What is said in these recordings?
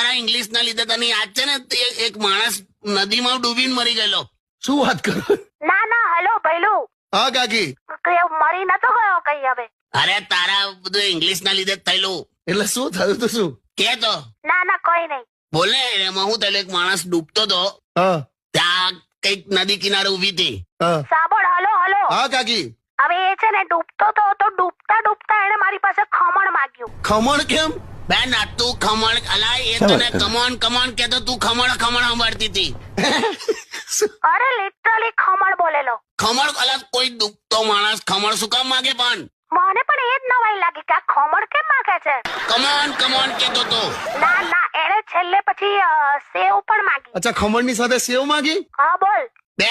તારા ઇંગ્લિશ ના લીધે તને યાદ છે ને તે એક માણસ નદીમાં ડૂબીને મરી ગયેલો. શું વાત કરો? ના ના હલો ભૈલું હા કાકી, મરી નતો ગયો કઈ હવે. અરે તારા બધું ઇંગ્લિશ ના લીધે જ થયેલું. એટલે શું થયું તો શું? કે તો ના ના કઈ નહીં. બોલ ને. એમાં હું થયેલું, એક માણસ ડૂબતો હતો, હા ત્યાં કઈક નદી કિનારે ઉભી હતી. હા સાંભળ હલો હલો હા કાકી. હવે એ છે ને ડૂબતો તો ડૂબતા ડૂબતા એને મારી પાસે ખમણ માંગ્યું. ખમણ કેમ? બેન આ તું ખમણ અલા એ તને કમોન કમોન કેતો તું ખમણ ખમણ સાંભળતી હતી. અરે લિટરલી ખમણ બોલેલો. ખમણ અલા કોઈ ડૂબતો માણસ ખમણ શું કામ માગે? પણ મને પણ એ જ નવાઈ લાગી કે આ ખમણ કેમ માંગે છે. કમોન કમોન કેતો તો. ના ના એને છેલ્લે પછી સેવ પણ માંગી. અચ્છા, ખમણની સાથે સેવ માંગી? હા બોલ. બે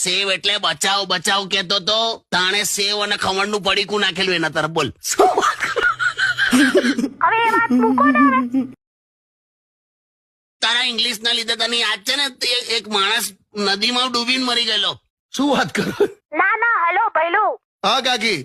સેવ એટલે બચાવ બચાવ કેતો તો. તાણે સેવ અને ખમણ નું પડીકું નાખેલું એના તરફ. બોલ. હવે એ વાત મૂકો ને હવે. તારા ઇંગ્લિશ ના લીધે તને યાદ છે ને તે એક માણસ નદીમાં ડૂબીને મરી ગયેલો. શું વાત કરો? ના ના હલો ભૈલું હા કાકી.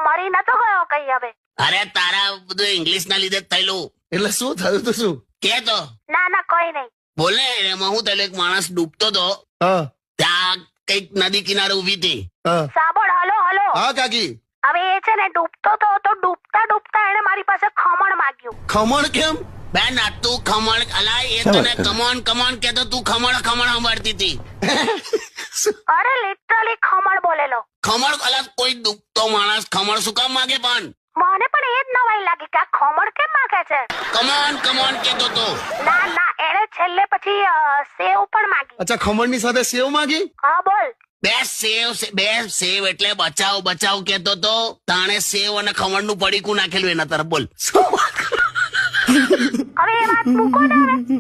મરી નતો ગયો કઈ હવે. અરે તારા બધું ઇંગ્લિશ ના લીધે જ થયેલું. એટલે શું થયું તો શું? કે તો ના ના કઈ નહીં. બોલ ને. એમાં હું થયેલું, એક માણસ ડૂબતો હતો, હા ત્યાં કઈક નદી કિનારે ઉભી હતી. હા સાંભળ હલો હલો હા કાકી. હવે એ છે ને ડૂબતો તો ડૂબતા ડૂબતા એને મારી પાસે ખમણ માંગ્યું. ખમણ કેમ? બેન આ તું ખમણ અલા એ તને કમોન કમોન કેતો તું ખમણ ખમણ સાંભળતી હતી. અરે લિટરલી ખમણ બોલેલો. ખમણ અલા કોઈ ડૂબતો માણસ ખમણ શું કામ માગે? પણ મને પણ એ જ નવાઈ લાગી કે આ ખમણ કેમ માંગે છે. કમોન કમોન કેતો તો. ના ના એને છેલ્લે પછી સેવ પણ માંગી. અચ્છા, ખમણની સાથે સેવ માંગી? હા બોલ. બે સેવ એટલે બચાવ બચાવ કેતો તો. તાણે સેવ અને ખમણ નું પડીકું નાખેલું એના તરફ. બોલ. હવે એ વાત મૂકો ને હવે.